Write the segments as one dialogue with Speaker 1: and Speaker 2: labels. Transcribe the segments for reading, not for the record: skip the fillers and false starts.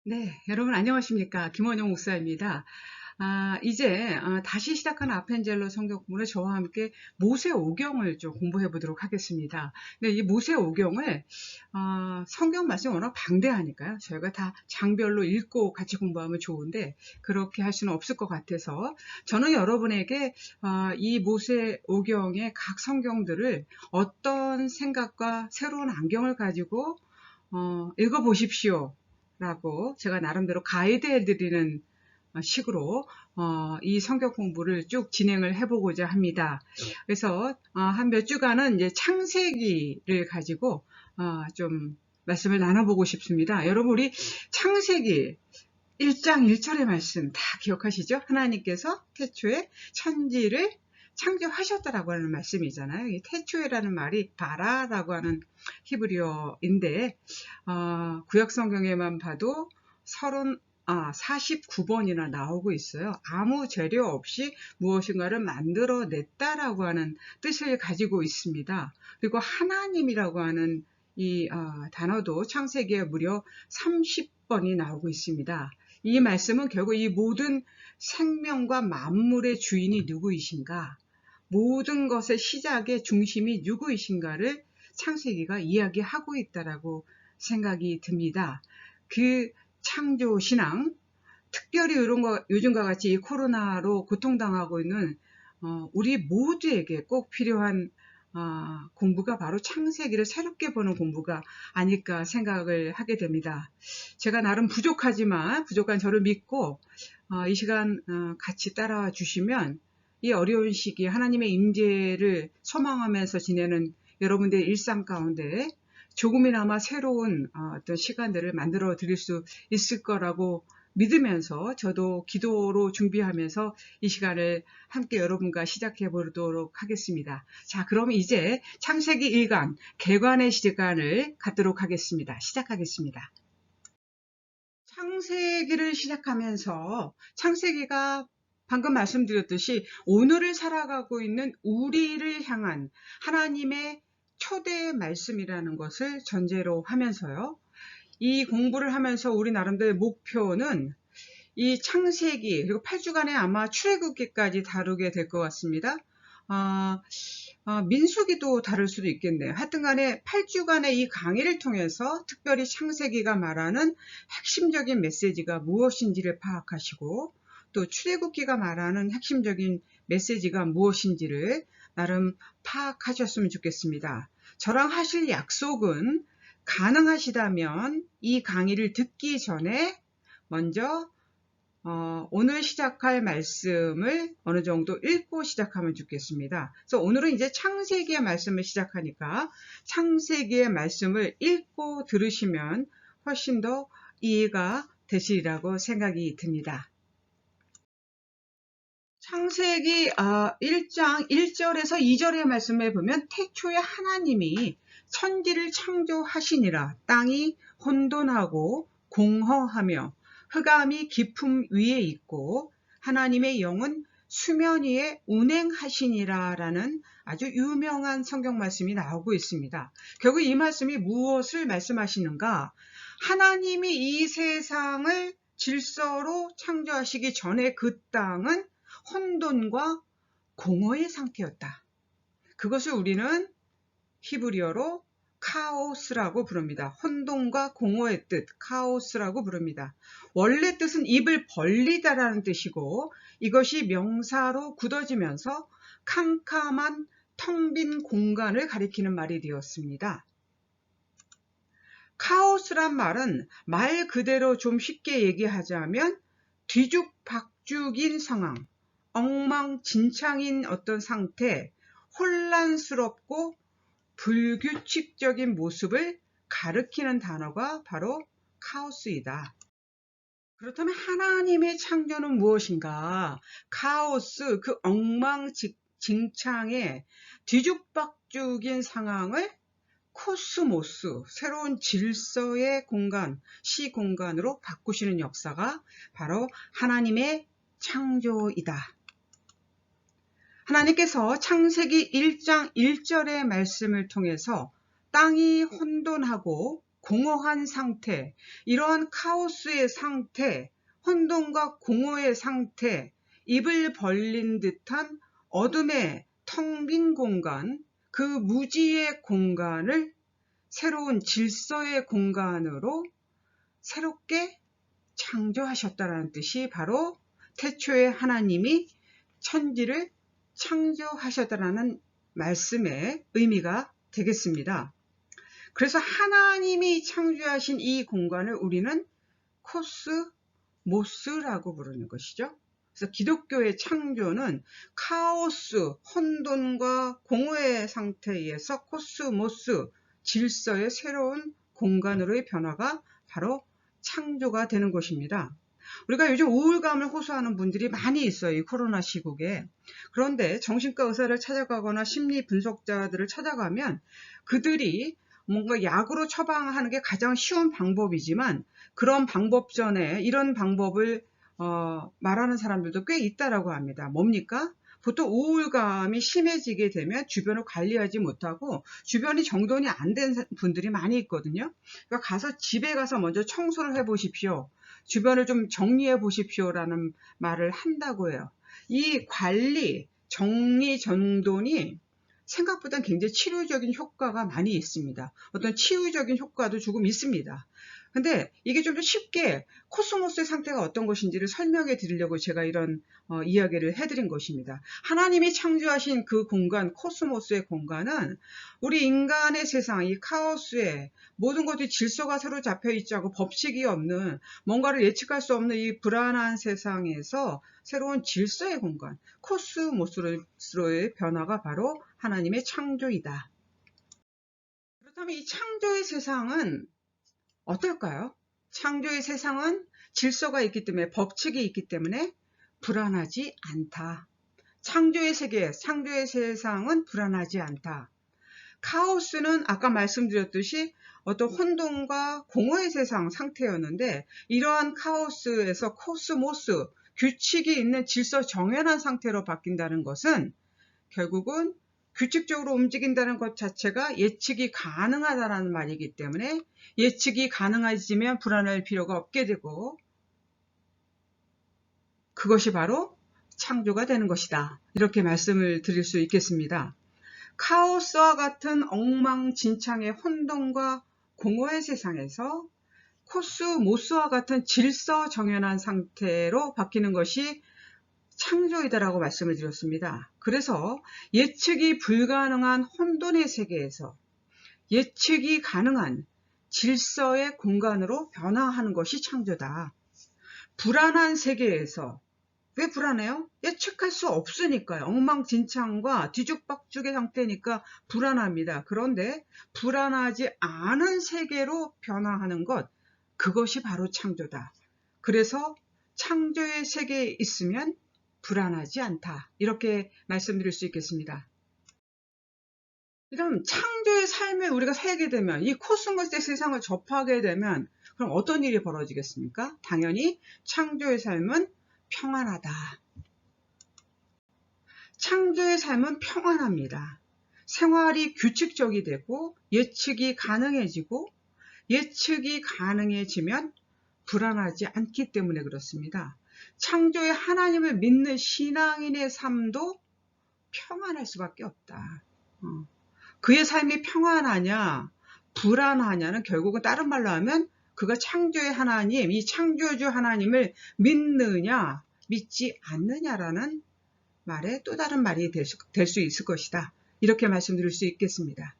Speaker 1: 네, 여러분 안녕하십니까? 김원영 목사입니다. 이제 다시 시작한 아펜젤러 성경 공부를 저와 함께 모세 오경을 좀 공부해 보도록 하겠습니다. 네, 이 모세 오경을 성경 말씀이 워낙 방대하니까요. 저희가 다 장별로 읽고 같이 공부하면 좋은데 그렇게 할 수는 없을 것 같아서 저는 여러분에게 이 모세 오경의 각 성경들을 어떤 생각과 새로운 안경을 가지고 읽어보십시오. 라고 제가 나름대로 가이드해 드리는 식으로 이 성경 공부를 쭉 진행을 해보고자 합니다. 그래서 한 몇 주간은 이제 창세기를 가지고 좀 말씀을 나눠보고 싶습니다. 여러분 우리 창세기 1장 1절의 말씀 다 기억하시죠? 하나님께서 태초에 천지를 창조하셨다라고 하는 말씀이잖아요. 이 태초에라는 말이 바라라고 하는 히브리어인데 구약 성경에만 봐도 49번이나 나오고 있어요. 아무 재료 없이 무엇인가를 만들어냈다라고 하는 뜻을 가지고 있습니다. 그리고 하나님이라고 하는 이 단어도 창세기에 무려 30번이 나오고 있습니다. 이 말씀은 결국 이 모든 생명과 만물의 주인이 누구이신가, 모든 것의 시작의 중심이 누구이신가를 창세기가 이야기하고 있다라고 생각이 듭니다. 그 창조 신앙, 특별히 요즘과 같이 이 코로나로 고통당하고 있는 우리 모두에게 꼭 필요한 공부가 바로 창세기를 새롭게 보는 공부가 아닐까 생각을 하게 됩니다. 제가 나름 부족하지만 부족한 저를 믿고 이 시간 같이 따라와 주시면 이 어려운 시기에 하나님의 임재를 소망하면서 지내는 여러분들의 일상 가운데 조금이나마 새로운 어떤 시간들을 만들어 드릴 수 있을 거라고 믿으면서 저도 기도로 준비하면서 이 시간을 함께 여러분과 시작해 보도록 하겠습니다. 자, 그럼 이제 창세기 1강 개관의 시간을 갖도록 하겠습니다. 시작하겠습니다. 창세기를 시작하면서 창세기가 방금 말씀드렸듯이 오늘을 살아가고 있는 우리를 향한 하나님의 초대의 말씀이라는 것을 전제로 하면서요. 이 공부를 하면서 우리 나름대로의 목표는 이 창세기 그리고 8주간에 아마 출애굽기까지 다루게 될 것 같습니다. 민수기도 다룰 수도 있겠네요. 하여튼 간에 8주간의 이 강의를 통해서 특별히 창세기가 말하는 핵심적인 메시지가 무엇인지를 파악하시고 또 출애굽기가 말하는 핵심적인 메시지가 무엇인지를 나름 파악하셨으면 좋겠습니다. 저랑 하실 약속은 가능하시다면 이 강의를 듣기 전에 먼저 오늘 시작할 말씀을 어느 정도 읽고 시작하면 좋겠습니다. 그래서 오늘은 이제 창세기의 말씀을 시작하니까 창세기의 말씀을 읽고 들으시면 훨씬 더 이해가 되시리라고 생각이 듭니다. 창세기 1장 1절에서 2절의 말씀을 보면 태초에 하나님이 천지를 창조하시니라. 땅이 혼돈하고 공허하며 흑암이 깊음 위에 있고 하나님의 영은 수면 위에 운행하시니라 라는 아주 유명한 성경 말씀이 나오고 있습니다. 결국 이 말씀이 무엇을 말씀하시는가? 하나님이 이 세상을 질서로 창조하시기 전에 그 땅은 혼돈과 공허의 상태였다. 그것을 우리는 히브리어로 카오스라고 부릅니다. 혼돈과 공허의 뜻, 카오스라고 부릅니다. 원래 뜻은 입을 벌리다라는 뜻이고 이것이 명사로 굳어지면서 캄캄한 텅 빈 공간을 가리키는 말이 되었습니다. 카오스란 말은 말 그대로 좀 쉽게 얘기하자면 뒤죽박죽인 상황, 엉망진창인 어떤 상태, 혼란스럽고 불규칙적인 모습을 가리키는 단어가 바로 카오스이다. 그렇다면 하나님의 창조는 무엇인가? 카오스, 그 엉망진창의 뒤죽박죽인 상황을 코스모스, 새로운 질서의 공간, 시공간으로 바꾸시는 역사가 바로 하나님의 창조이다. 하나님께서 창세기 1장 1절의 말씀을 통해서 땅이 혼돈하고 공허한 상태, 이러한 카오스의 상태, 혼돈과 공허의 상태, 입을 벌린 듯한 어둠의 텅 빈 공간, 그 무지의 공간을 새로운 질서의 공간으로 새롭게 창조하셨다는 뜻이 바로 태초에 하나님이 천지를 창조하셨다는 말씀의 의미가 되겠습니다. 그래서 하나님이 창조하신 이 공간을 우리는 코스모스라고 부르는 것이죠. 그래서 기독교의 창조는 카오스, 혼돈과 공허의 상태에서 코스모스, 질서의 새로운 공간으로의 변화가 바로 창조가 되는 것입니다. 우리가 요즘 우울감을 호소하는 분들이 많이 있어요. 이 코로나 시국에. 그런데 정신과 의사를 찾아가거나 심리 분석자들을 찾아가면 그들이 뭔가 약으로 처방하는 게 가장 쉬운 방법이지만 그런 방법 전에 이런 방법을 말하는 사람들도 꽤 있다라고 합니다. 뭡니까? 보통 우울감이 심해지게 되면 주변을 관리하지 못하고 주변이 정돈이 안 된 분들이 많이 있거든요. 그러니까 가서 집에 가서 먼저 청소를 해 보십시오. 주변을 좀 정리해 보십시오라는 말을 한다고 해요. 이 관리, 정리, 정돈이 생각보다 굉장히 치료적인 효과가 많이 있습니다. 어떤 치유적인 효과도 조금 있습니다. 근데 이게 좀 더 쉽게 코스모스의 상태가 어떤 것인지를 설명해 드리려고 제가 이런 이야기를 해드린 것입니다. 하나님이 창조하신 그 공간, 코스모스의 공간은 우리 인간의 세상, 이 카오스에 모든 것이 질서가 새로 잡혀 있지 않고 법칙이 없는, 뭔가를 예측할 수 없는 이 불안한 세상에서 새로운 질서의 공간, 코스모스로의 변화가 바로 하나님의 창조이다. 그렇다면 이 창조의 세상은 어떨까요? 창조의 세상은 질서가 있기 때문에, 법칙이 있기 때문에 불안하지 않다. 창조의 세계, 창조의 세상은 불안하지 않다. 카오스는 아까 말씀드렸듯이 어떤 혼돈과 공허의 세상 상태였는데, 이러한 카오스에서 코스모스, 규칙이 있는 질서 정연한 상태로 바뀐다는 것은 결국은 규칙적으로 움직인다는 것 자체가 예측이 가능하다는 말이기 때문에 예측이 가능해지면 불안할 필요가 없게 되고, 그것이 바로 창조가 되는 것이다. 이렇게 말씀을 드릴 수 있겠습니다. 카오스와 같은 엉망진창의 혼돈과 공허의 세상에서 코스모스와 같은 질서 정연한 상태로 바뀌는 것이 창조이다라고 말씀을 드렸습니다. 그래서 예측이 불가능한 혼돈의 세계에서 예측이 가능한 질서의 공간으로 변화하는 것이 창조다. 불안한 세계에서, 왜 불안해요? 예측할 수 없으니까요. 엉망진창과 뒤죽박죽의 상태니까 불안합니다. 그런데 불안하지 않은 세계로 변화하는 것, 그것이 바로 창조다. 그래서 창조의 세계에 있으면 불안하지 않다. 이렇게 말씀드릴 수 있겠습니다. 이런 창조의 삶을 우리가 살게 되면, 이 코스모스의 세상을 접하게 되면 그럼 어떤 일이 벌어지겠습니까? 당연히 창조의 삶은 평안하다. 창조의 삶은 평안합니다. 생활이 규칙적이 되고 예측이 가능해지고, 예측이 가능해지면 불안하지 않기 때문에 그렇습니다. 창조의 하나님을 믿는 신앙인의 삶도 평안할 수밖에 없다. 그의 삶이 평안하냐 불안하냐는 결국은 다른 말로 하면 그가 창조의 하나님, 이 창조주 하나님을 믿느냐 믿지 않느냐라는 말에 또 다른 말이 될 수 있을 것이다. 이렇게 말씀드릴 수 있겠습니다.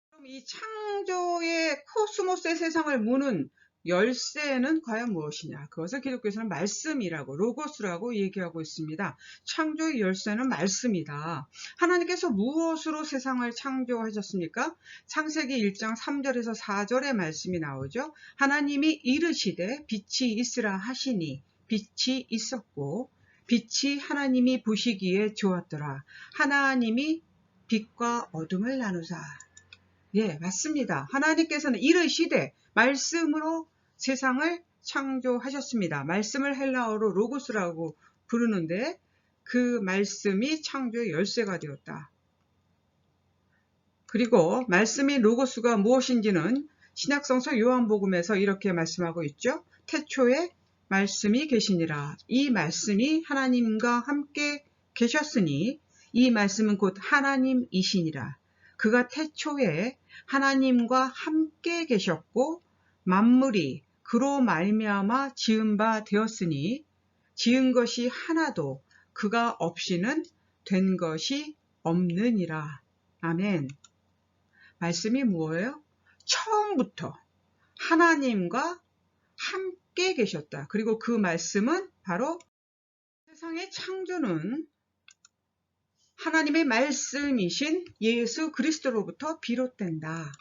Speaker 1: 그럼 이 창조의 코스모스의 세상을 무는 열쇠는 과연 무엇이냐? 그것을 기독교에서는 말씀이라고, 로고스라고 얘기하고 있습니다. 창조의 열쇠는 말씀이다. 하나님께서 무엇으로 세상을 창조하셨습니까? 창세기 1장 3절에서 4절의 말씀이 나오죠. 하나님이 이르시되 빛이 있으라 하시니 빛이 있었고, 빛이 하나님이 보시기에 좋았더라. 하나님이 빛과 어둠을 나누사. 예, 맞습니다. 하나님께서는 이르시되, 말씀으로 세상을 창조하셨습니다. 말씀을 헬라어로 로고스라고 부르는데 그 말씀이 창조의 열쇠가 되었다. 그리고 말씀이 로고스가 무엇인지는 신약성서 요한복음에서 이렇게 말씀하고 있죠. 태초에 말씀이 계시니라. 이 말씀이 하나님과 함께 계셨으니 이 말씀은 곧 하나님이시니라. 그가 태초에 하나님과 함께 계셨고 만물이 그로 말미암아 지은 바 되었으니 지은 것이 하나도 그가 없이는 된 것이 없느니라. 아멘. 말씀이 뭐예요? 처음부터 하나님과 함께 계셨다. 그리고 그 말씀은 바로 세상의 창조는 하나님의 말씀이신 예수 그리스도로부터 비롯된다.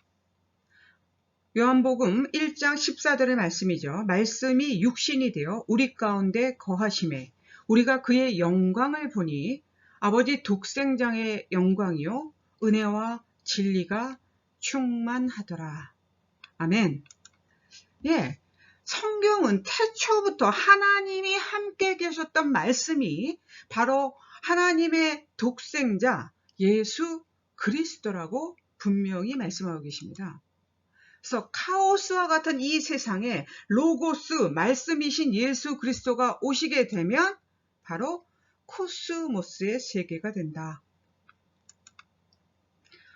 Speaker 1: 요한복음 1장 14절의 말씀이죠. 말씀이 육신이 되어 우리 가운데 거하심에 우리가 그의 영광을 보니 아버지 독생장의 영광이요 은혜와 진리가 충만하더라. 아멘. 예, 성경은 태초부터 하나님이 함께 계셨던 말씀이 바로 하나님의 독생자 예수 그리스도라고 분명히 말씀하고 계십니다. 그래서 카오스와 같은 이 세상에 로고스 말씀이신 예수 그리스도가 오시게 되면 바로 코스모스의 세계가 된다.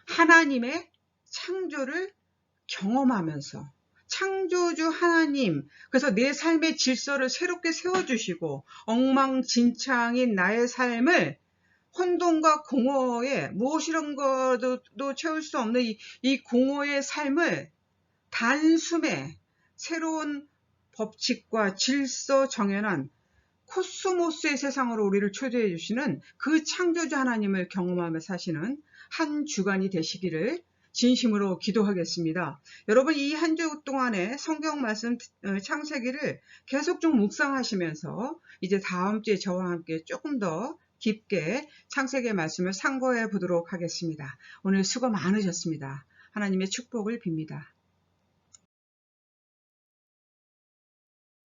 Speaker 1: 하나님의 창조를 경험하면서 창조주 하나님, 그래서 내 삶의 질서를 새롭게 세워주시고 엉망진창인 나의 삶을 혼돈과 공허에 무엇이란 것도 채울 수 없는 이 공허의 삶을 단숨에 새로운 법칙과 질서 정연한 코스모스의 세상으로 우리를 초대해 주시는 그 창조주 하나님을 경험하며 사시는 한 주간이 되시기를 진심으로 기도하겠습니다. 여러분, 이 한 주 동안에 성경 말씀 창세기를 계속 좀 묵상하시면서 이제 다음 주에 저와 함께 조금 더 깊게 창세기의 말씀을 상고해 보도록 하겠습니다. 오늘 수고 많으셨습니다. 하나님의 축복을 빕니다.